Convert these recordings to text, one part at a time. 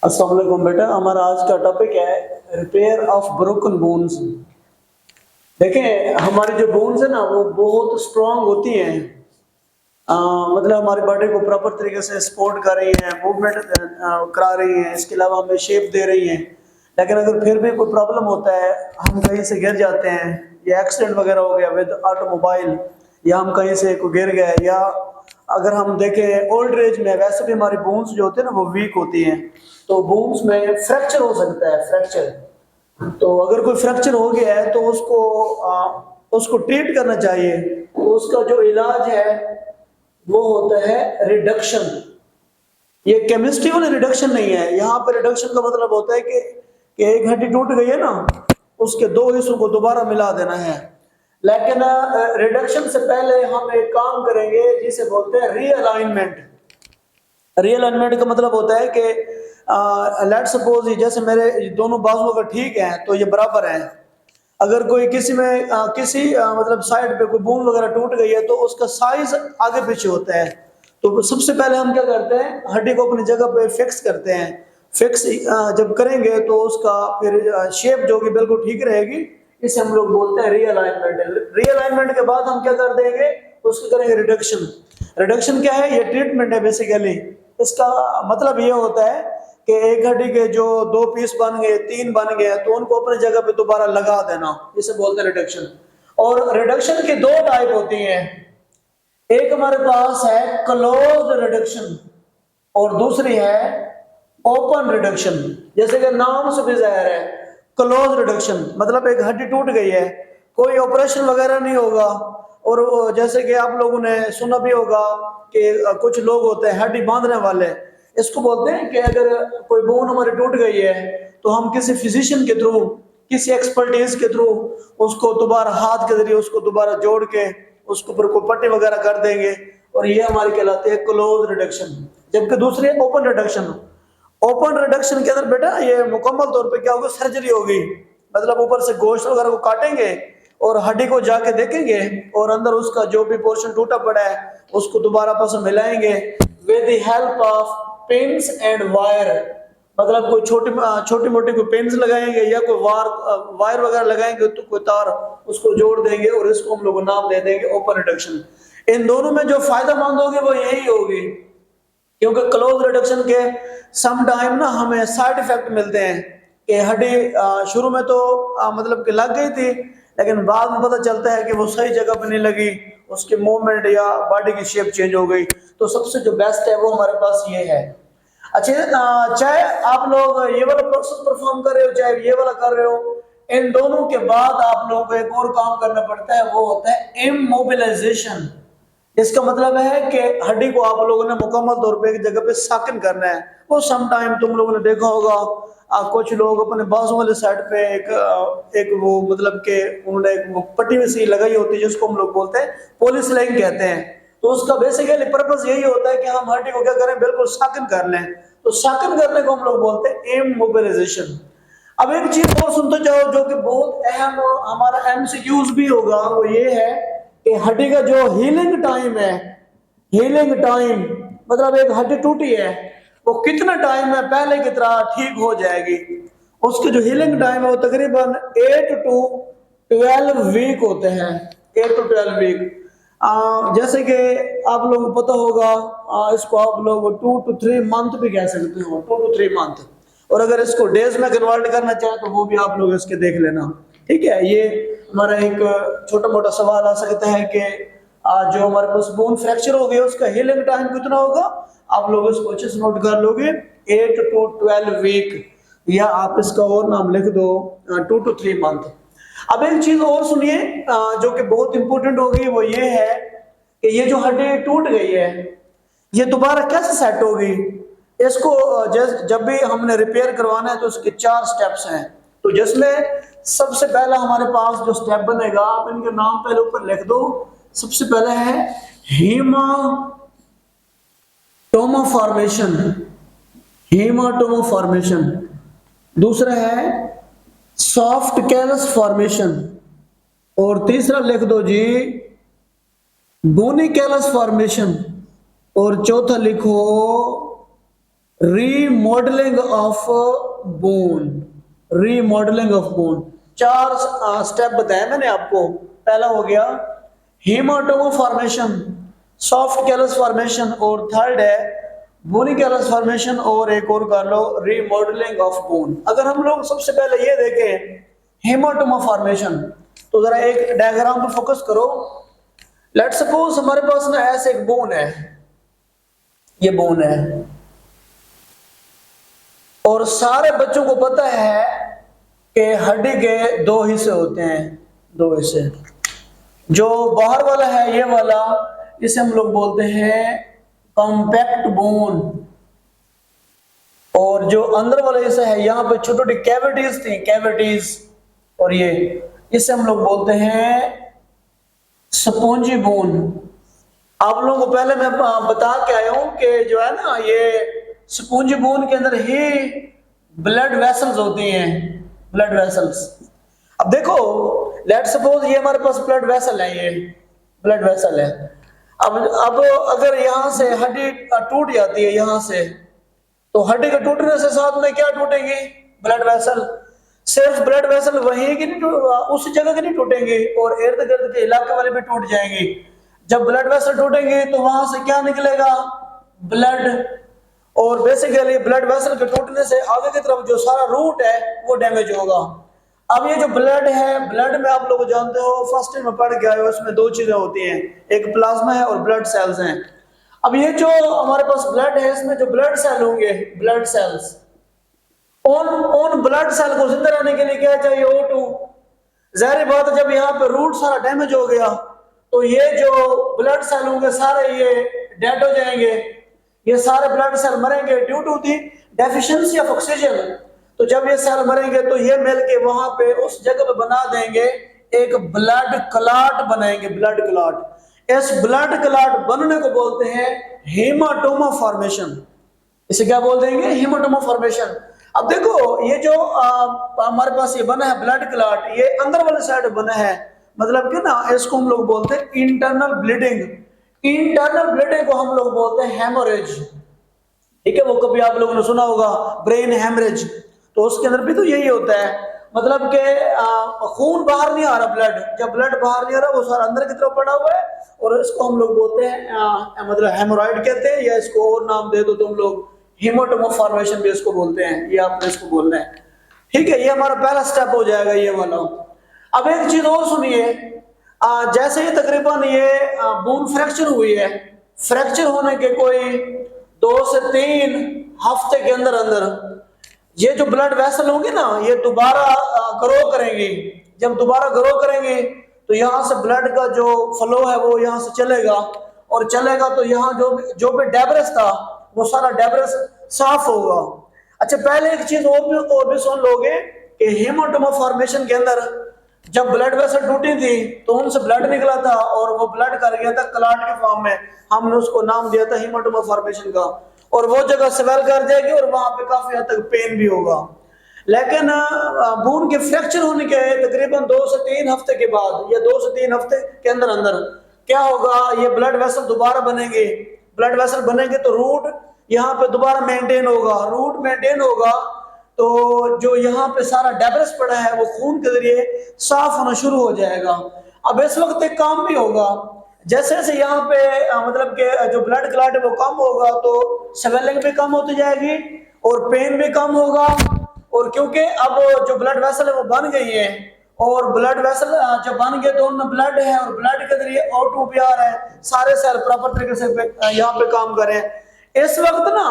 अस्सलाम वालेकुम बेटा, हमारा आज का टॉपिक है रिपेयर ऑफ ब्रोकन बोन्स। देखें, हमारी जो बोन्स है ना वो बहुत स्ट्रांग होती हैं। मतलब हमारी बॉडी को प्रॉपर तरीके से सपोर्ट कर रही हैं, मूवमेंट करा रही हैं, इसके अलावा हमें शेप दे रही हैं। लेकिन अगर फिर भी कोई प्रॉब्लम होता है, हम कहीं से गिर जाते हैं या एक्सीडेंट वगैरह हो गया विद ऑटोमोबाइल, या हम कहीं से को गिर गए, या अगर हम देखें ओल्ड एज में वैसे भी हमारी बोन्स जो होती है ना वो वीक होती हैं, तो बोन्स में फ्रैक्चर हो सकता है। फ्रैक्चर, तो अगर कोई फ्रैक्चर हो गया है तो उसको ट्रीट करना चाहिए। तो उसका जो इलाज है वो होता है रिडक्शन। ये केमिस्ट्री वाली रिडक्शन नहीं है। यहाँ पे रिडक्शन का मतलब होता है कि एक हड्डी टूट गई है ना, उसके दो हिस्सों को दोबारा मिला देना है। लेकिन रिडक्शन से पहले हम एक काम करेंगे जिसे बोलते हैं रीअलाइनमेंट। रीअलाइनमेंट का मतलब होता है कि लेट सपोज जैसे मेरे दोनों बाजू अगर ठीक हैं तो ये बराबर हैं। अगर कोई किसी में मतलब साइड पे कोई बोन वगैरह टूट गई है तो उसका साइज आगे पीछे होता है। तो सबसे पहले हम क्या करते हैं, हड्डी को अपनी जगह पे फिक्स करते हैं। फिक्स जब करेंगे तो उसका फिर शेप जो कि बिल्कुल ठीक रहेगी, इसे हम लोग बोलते हैं रीअलाइनमेंट। रीअलाइनमेंट के बाद हम क्या कर देंगे, उसको करेंगे रिडक्शन। रिडक्शन क्या है? ये ट्रीटमेंट है बेसिकली। इसका मतलब ये होता है कि एक हड्डी के जो दो पीस बन गए, तीन बन गए, तो उनको अपनी जगह पे दोबारा लगा देना, इसे बोलते हैं रिडक्शन। और रिडक्शन की दो टाइप होती हैं। एक हमारे पास है क्लोज रिडक्शन और दूसरी है ओपन रिडक्शन। जैसे कि नाम से भी जाहिर है, क्लोज रिडक्शन मतलब एक हड्डी टूट गई है, कोई ऑपरेशन वगैरह नहीं होगा। और जैसे कि आप लोगों ने सुना भी होगा कि कुछ लोग होते हैं हड्डी बांधने वाले। इसको बोलते हैं कि अगर कोई बोन हमारी टूट गई है तो हम किसी फिजिशियन के थ्रू, किसी एक्सपर्टीज के थ्रू उसको दोबारा हाथ के जरिए उसको दोबारा जोड़ के उसके ऊपर कोई पट्टी वगैरह कर देंगे, और ये हमारी कहलाती है क्लोज रिडक्शन। जबकि दूसरी है ओपन रिडक्शन। ओपन रिडक्शन के अंदर बेटा ये मुकम्मल तौर पे क्या होगा, सर्जरी होगी। मतलब ऊपर से गोश्त वगैरह को काटेंगे और हड्डी को जाके देखेंगे और अंदर उसका जो भी पोर्शन टूटा पड़ा है उसको दोबारा आपस में मिलाएंगे with the help of pins and wire. मतलब कोई छोटी मोटी कोई पिन्स लगाएंगे या कोई वायर वगैरह लगाएंगे, तो कोई तार उसको जोड़ देंगे और इसको हम लोग नाम दे देंगे ओपन रिडक्शन। इन दोनों में जो फायदेमंद होगी वो यही होगी, क्योंकि क्लोज रिडक्शन के सम टाइम ना हमें साइड इफेक्ट मिलते हैं कि हड्डी शुरू में तो मतलब कि लग गई थी, लेकिन बाद में पता चलता है कि वो सही जगह पे नहीं लगी, उसके मूवमेंट या बॉडी की शेप चेंज हो गई। तो सबसे जो बेस्ट है वो हमारे पास ये है। अच्छा, चाहे आप लोग ये वाला प्रोसेस परफॉर्म कर रहे हो चाहे ये वाला कर रहे हो, इन दोनों के बाद आप लोगों को एक और काम करना पड़ता है, वो होता है इमोबिलाइजेशन। इसका मतलब है कि हड्डी को आप लोगों ने मुकम्मल तौर पे एक जगह पे साकिन करना है। वो सम टाइम तुम लोगों ने देखा होगा, कुछ लोग अपने बाजू वाले साइड पे एक वो मतलब कि उन्होंने एक वो पट्टी में सी लगाई होती है जिसको हम लोग बोलते हैं पुलिस लाइन कहते हैं। तो उसका बेसिकली पर्पस यही होता है कि हम हड्डी को क्या करें, बिल्कुल साकिन कर लें। तो साकिन करने को हम लोग बोलते हैं इमोबिलाइजेशन। अब एक चीज और सुनते जाओ जो कि बहुत अहम हमारा एमसीक्यूज भी होगा, वो ये है कि हड्डी का जो हीलिंग टाइम है, हीलिंग टाइम मतलब एक हड्डी टूटी है वो कितना टाइम में पहले की तरह ठीक हो जाएगी। उसके जो हीलिंग टाइम है वो तकरीबन 8 टू 12 वीक होते हैं। 8 टू 12 वीक। जैसे कि आप लोगों को पता होगा, इसको आप लोग 2 टू 3 मंथ भी कह सकते हो, 2 टू 3 मंथ। और अगर इसको डेज में कन्वर्ट करना चाहे तो वो भी आप लोग इसके देख लेना। ठीक है, ये हमारा एक छोटा मोटा सवाल आ सकता है कि जो हमारे पास बोन फ्रैक्चर हो गया उसका हीलिंग टाइम कितना होगा। आप लोग इसको अच्छे से नोट कर लोगे, 8 टू 12 वीक, या आप इसका और नाम लिख दो 2 टू 3 मंथ। अब एक चीज और सुनिए जो कि बहुत इंपॉर्टेंट होगी, वो ये है कि ये जो हड्डी टूट गई है ये दोबारा कैसे सेट होगी। इसको जब भी हमने रिपेयर करवाना है तो उसके 4 स्टेप्स हैं। तो जिसमें सबसे पहला हमारे पास जो स्टेप बनेगा, आप इनके नाम पहले ऊपर लिख दो। सबसे पहला है हीमाटोमा फॉर्मेशन, हीमाटोमा फॉर्मेशन। दूसरा है सॉफ्ट कैलस फॉर्मेशन, और तीसरा लिख दो जी बोनी कैलस फॉर्मेशन, और चौथा लिखो remodelling of bone, remodelling of bone. चार स्टेप बताए मैंने आपको। पहला हो गया haematoma formation, soft callus formation, और थर्ड है बोनी कैलस फॉर्मेशन, और एक और कर लो रीमॉडलिंग ऑफ बोन। अगर हम लोग सबसे पहले ये देखें हेमाटोमा फॉर्मेशन, तो जरा एक डायग्राम पे फोकस करो। लेट सपोज हमारे पास ना ऐसे एक बोन है, ये बोन है, और सारे बच्चों को पता है कि हड्डी के दो हिस्से होते हैं, दो हिस्से। जो बाहर वाला है ये वाला, इसे हम लोग बोलते हैं कॉम्पैक्ट बोन, और जो अंदर वाला हिस्सा है यहाँ पे छोटी छोटी कैविटीज थी, कैविटीज, और ये इसे हम लोग बोलते हैं स्पॉन्जी बोन। आप लोगों को पहले मैं बता के आया हूं कि जो है ना ये स्पॉन्जी बोन के अंदर ही ब्लड वेसल्स होती हैं, ब्लड वेसल्स। अब देखो लेट सपोज ये हमारे पास ब्लड वेसल है, ये ब्लड वेसल है। अब अगर यहां से हड्डी टूट जाती है यहां से, तो हड्डी के टूटने से साथ में क्या टूटेंगे? Blood vessel. सिर्फ ब्लड वेसल वहीं की नहीं, उस जगह के नहीं टूटेंगे, और इर्द गिर्द के इलाके वाले भी टूट जाएंगे। जब ब्लड वेसल टूटेंगे तो वहां से क्या निकलेगा? ब्लड। और बेसिकली ब्लड वेसल के टूटने से आगे की तरफ जो सारा रूट है वो डैमेज होगा। अब ये जो ब्लड है, ब्लड में आप लोग जानते हो, फर्स्ट ईयर में पढ़ के आए हो, इसमें दो चीजें होती हैं, एक प्लाज्मा है और ब्लड सेल्स हैं। अब ये जो हमारे पास ब्लड है, इसमें जो ब्लड सेल होंगे, ब्लड सेल्स, उन ब्लड सेल को जिंदा रहने के लिए क्या चाहिए? O2। जाहिर बात है जब यहाँ पे रूट सारा डैमेज हो गया तो ये जो ब्लड सेल होंगे सारे ये डेड हो जाएंगे, ये सारे ब्लड सेल मरेंगे due to the deficiency of oxygen. तो जब ये सेल मरेंगे तो ये मिल के वहां पे उस जगह पे बना देंगे एक ब्लड क्लॉट बनाएंगे, ब्लड क्लॉट। इस ब्लड क्लॉट बनने को बोलते हैं हेमाटोमा फॉर्मेशन। इसे क्या बोल देंगे? Haematoma formation. अब देखो ये जो हमारे पास ये बना है ब्लड क्लॉट, ये अंदर वाले साइड बना है, मतलब कि ना इसको हम लोग बोलते हैं इंटरनल ब्लीडिंग। इंटरनल ब्लीडिंग को हम लोग बोलते हैं हेमोरेज। ठीक है, वो कभी आप लोगों ने सुना होगा ब्रेन हेमरेज, तो उसके अंदर भी तो यही होता है, मतलब कि खून बाहर नहीं आ रहा, ब्लड, जब ब्लड बाहर नहीं आ रहा वो सारा अंदर की तरफ पड़ा हुआ है, और इसको हम लोग बोलते हैं मतलब हेमोरॉइड कहते हैं, या इसको और नाम दे दो तुम लोग, हीमोटोमा फॉर्मेशन भी इसको बोलते हैं, ये आपने इसको बोलना है। ठीक है, ये हमारा पहला स्टेप हो जाएगा ये वाला। अब एक चीज और सुनिए, जैसे ही तकरीबन ये बोन फ्रैक्चर हुई है, फ्रैक्चर होने के कोई 2 से 3 हफ्ते के अंदर अंदर ये जो ब्लड वेसल होंगे ना, ये दोबारा ग्रो करेंगे। जब दोबारा ग्रो करेंगे तो यहाँ से ब्लड का जो फ्लो है वो यहाँ से चलेगा, और चलेगा तो यहाँ जो भी डेब्रिस था वो सारा डेब्रिस साफ होगा। अच्छा, पहले एक चीज और भी सुन लोगे कि हेमाटोमा फॉर्मेशन के अंदर जब ब्लड वेसल टूटी थी तो उनसे ब्लड निकला था, और वो ब्लड कर गया था क्लॉट के फॉर्म में, हमने उसको नाम दिया था हेमाटोमा फॉर्मेशन का, और वो जगह स्वेल कर जाएगी और वहां पे काफी हद तक पेन भी होगा। लेकिन बोन के फ्रैक्चर होने के तकरीबन 2 से 3 हफ्ते के बाद, या 2 से 3 हफ्ते के अंदर अंदर क्या होगा, ये ब्लड वेसल दोबारा बनेंगे। ब्लड वेसल बनेंगे तो रूट यहाँ पे दोबारा मेंटेन होगा, रूट मेंटेन होगा तो जो यहाँ पे सारा डेब्रिस पड़ा है वो खून के जरिए साफ होना शुरू हो जाएगा। अब इस वक्त एक काम भी होगा, जैसे जैसे यहाँ पे मतलब कि जो ब्लड क्लॉट है वो कम होगा तो स्वेलिंग भी कम होती जाएगी और पेन भी कम होगा। और क्योंकि अब जो ब्लड वेसल है वो बन गई है, और ब्लड वेसल जब बन गए तो उनमें ब्लड है, और ब्लड के जरिए O2 भी आ रहा है, सारे सेल प्रॉपर तरीके से यहाँ पे काम कर रहे हैं। इस वक्त ना,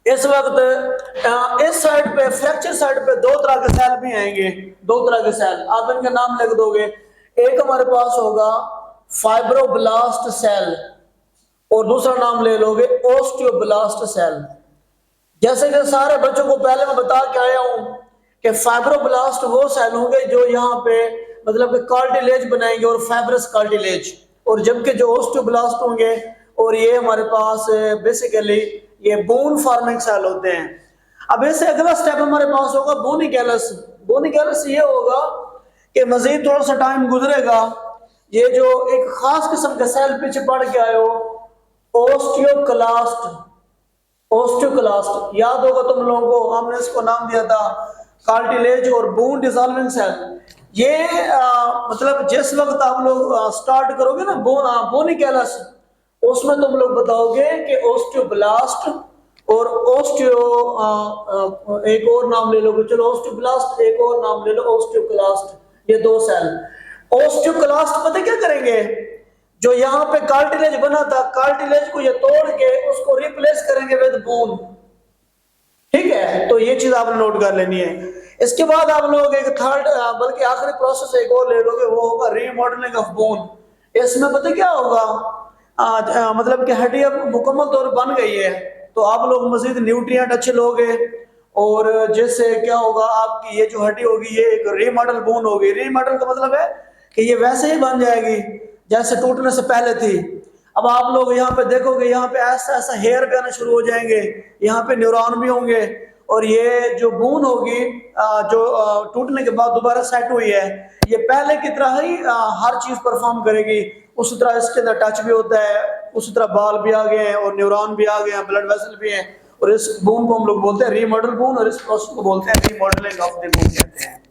इस वक्त इस साइड पे फ्रैक्चर साइड पे 2 तरह के सेल भी आएंगे, 2 तरह के सेल, आप इनके नाम लिख दोगे। एक हमारे पास होगा फाइब्रोब्लास्ट सेल, और दूसरा नाम ले लोगे ओस्टियोब्लास्ट सेल। जैसे कि सारे बच्चों को पहले मैं बता के आया हूं कि फाइब्रोब्लास्ट वो सेल होंगे जो यहाँ पे मतलब कि कार्टिलेज बनाएंगे और फाइब्रस कार्टिलेज, और जबकि जो ओस्टियोब्लास्ट होंगे और ये हमारे पास बेसिकली ये बोन फॉर्मिंग सेल होते हैं। अब ऐसे अगला स्टेप हमारे पास होगा बोनी कैलस। बोनी कैलस ये होगा कि मजीद थोड़ा सा टाइम गुजरेगा, ये जो एक खास किस्म का सेल पीछे पढ़ के आए हो, ओस्टियोक्लास्ट, ओस्टियोक्लास्ट, याद होगा तुम लोगों को, हमने इसको नाम दिया था कार्टिलेज और बोन डिसॉल्विंग सेल। ये मतलब जिस वक्त आप लोग स्टार्ट करोगे ना बोनी कैलस, उसमें तुम लोग बताओगे कि ओस्टियोब्लास्ट और एक और नाम ले लोगे, चलो ओस्टियोब्लास्ट, एक और नाम ले लो ओस्टियोक्लास्ट, ये दो सेल। ओस्टियोक्लास्ट पता क्या करेंगे, जो यहाँ पे कार्टिलेज बना था, कार्टिलेज को ये तोड़ के उसको रिप्लेस करेंगे विद बोन। ठीक है, तो ये चीज आपने नोट कर लेनी है। इसके बाद आप लोग एक थर्ड बल्कि आखिरी प्रोसेस एक और ले लोगे, वो होगा रीमॉडलिंग ऑफ बोन। इसमें पता क्या होगा, मतलब कि हड्डी अब मुकम्मल तौर पर बन गई है, तो आप लोग मजीद न्यूट्रिएंट अच्छे लोगे, और जिससे क्या होगा, आपकी ये जो हड्डी होगी ये एक रीमॉडल बोन होगी। रीमॉडल का मतलब है कि ये वैसे ही बन जाएगी जैसे टूटने से पहले थी। अब आप लोग यहाँ पे देखोगे, यहाँ पे ऐसा ऐसा हेयर भी आना शुरू हो जाएंगे, यहाँ पे न्यूरॉन भी होंगे, और ये जो बोन होगी जो टूटने के बाद दोबारा सेट हुई है, ये पहले की तरह ही हर चीज परफॉर्म करेगी। उसी तरह इसके अंदर टच भी होता है, उसी तरह बाल भी आ गए हैं और न्यूरॉन भी आ गए हैं, ब्लड वेसल भी हैं, और इस बोन को हम लोग बोलते हैं रीमॉडल बोन, और इस प्रोसेस को बोलते हैं रीमॉडलिंग ऑफ द बोन कहते हैं।